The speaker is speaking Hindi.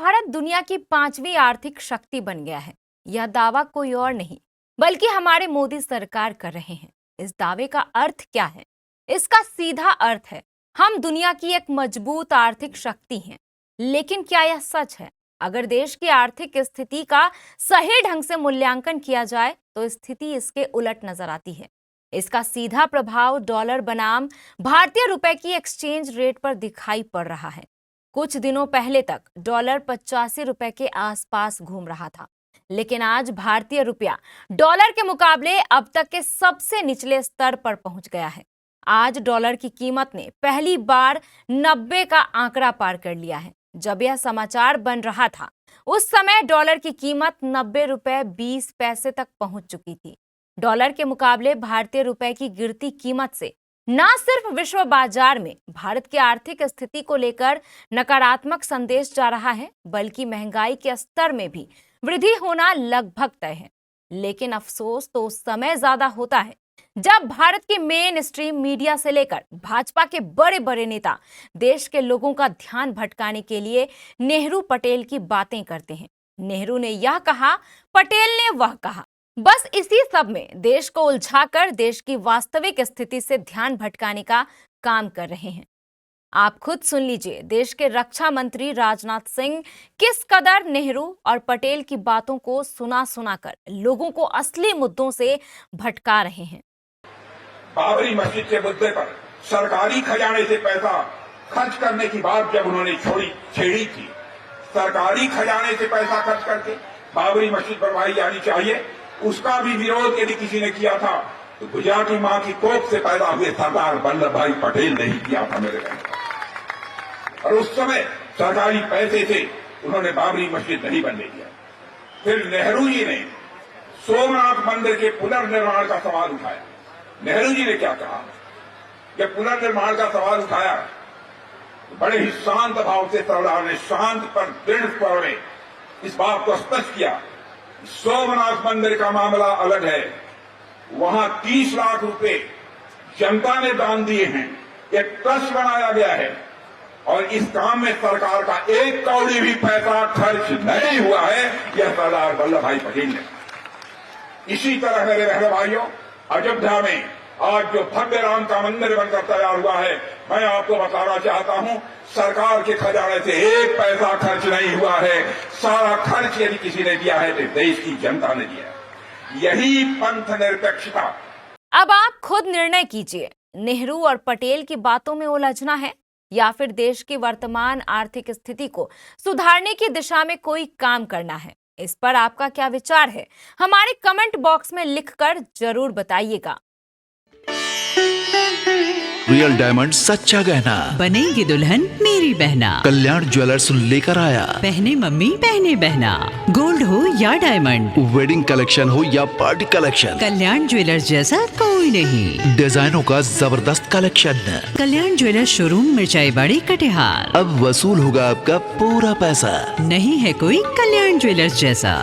भारत दुनिया की 5वीं आर्थिक शक्ति बन गया है, यह दावा कोई और नहीं बल्कि हमारे मोदी सरकार कर रहे हैं। इस दावे का अर्थ क्या है? इसका सीधा अर्थ है हम दुनिया की एक मजबूत आर्थिक शक्ति हैं। लेकिन क्या यह सच है? अगर देश की आर्थिक स्थिति का सही ढंग से मूल्यांकन किया जाए तो स्थिति इसके उलट नजर आती है। इसका सीधा प्रभाव डॉलर बनाम भारतीय रुपए की एक्सचेंज रेट पर दिखाई पड़ रहा है। कुछ दिनों पहले तक डॉलर 85 रुपए के आसपास घूम रहा था, लेकिन आज भारतीय रुपया डॉलर के मुकाबले अब तक के सबसे निचले स्तर पर पहुंच गया है। आज डॉलर की कीमत ने पहली बार 90 का आंकड़ा पार कर लिया है। जब यह समाचार बन रहा था उस समय डॉलर की कीमत 90 रुपए 20 पैसे तक पहुंच चुकी थी। डॉलर के मुकाबले भारतीय रुपए की गिरती कीमत से न सिर्फ विश्व बाजार में भारत की आर्थिक स्थिति को लेकर नकारात्मक संदेश जा रहा है, बल्कि महंगाई के स्तर में भी वृद्धि होना लगभग तय है। लेकिन अफसोस तो उस समय ज्यादा होता है जब भारत की मेन स्ट्रीम मीडिया से लेकर भाजपा के बड़े बड़े नेता देश के लोगों का ध्यान भटकाने के लिए नेहरू पटेल की बातें करते हैं। नेहरू ने यह कहा, पटेल ने वह कहा। बस इसी सब में देश को उलझाकर देश की वास्तविक स्थिति से ध्यान भटकाने का काम कर रहे हैं। आप खुद सुन लीजिए, देश के रक्षा मंत्री राजनाथ सिंह किस कदर नेहरू और पटेल की बातों को सुना सुनाकर लोगों को असली मुद्दों से भटका रहे हैं। बाबरी मस्जिद के मुद्दे पर सरकारी खजाने से पैसा खर्च करने की बात जब उन्होंने छेड़ी थी, सरकारी खजाने से पैसा खर्च करके बाबरी मस्जिद बनवाई जानी चाहिए, उसका भी विरोध यदि किसी ने किया था तो गुजराती मां की कोख से पैदा हुए सरदार वल्लभ भाई पटेल ने ही किया था मेरे भाई। और उस समय सरकारी पैसे से उन्होंने बाबरी मस्जिद नहीं बनने दिया। फिर नेहरू जी ने सोमनाथ मंदिर के पुनर्निर्माण का सवाल उठाया। नेहरू जी ने क्या कहा? जब पुनर्निर्माण का सवाल उठाया तो बड़े ही शांत भाव से सरदार ने शांत पर दृढ़ स्वर में इस बात को स्पष्ट किया, सोमनाथ मंदिर का मामला अलग है, वहां 30 लाख रुपए जनता ने दान दिए हैं, एक ट्रस्ट बनाया गया है और इस काम में सरकार का एक कौड़ी भी पैसा खर्च नहीं हुआ है। यह सरदार वल्लभ भाई पटेल ने। इसी तरह मेरे बहन भाइयों, अयोध्या में आज जो भव्य राम का मंदिर बनकर तैयार हुआ है, मैं आपको बताना चाहता हूं, सरकार के खजाने से एक पैसा खर्च नहीं हुआ है। सारा खर्च यदि किसी ने दिया है तो देश की जनता ने दिया है। यही पंथ निरपेक्षता। अब आप खुद निर्णय कीजिए, नेहरू और पटेल की बातों में उलझना है या फिर देश की वर्तमान आर्थिक स्थिति को सुधारने की दिशा में कोई काम करना है। इस पर आपका क्या विचार है? हमारे कमेंट बॉक्स में लिखकर जरूर बताइएगा। रियल डायमंड सच्चा गहना, बनेगी दुल्हन मेरी बहना। कल्याण ज्वेलर्स लेकर आया। पहने मम्मी पहने बहना, गोल्ड हो या डायमंड, वेडिंग कलेक्शन हो या पार्टी कलेक्शन, कल्याण ज्वेलर्स जैसा कोई नहीं। डिजाइनों का जबरदस्त कलेक्शन। कल्याण ज्वेलर्स शोरूम मिर्चाई बाड़ी कटिहार। अब वसूल होगा आपका पूरा पैसा। नहीं है कोई कल्याण ज्वेलर्स जैसा।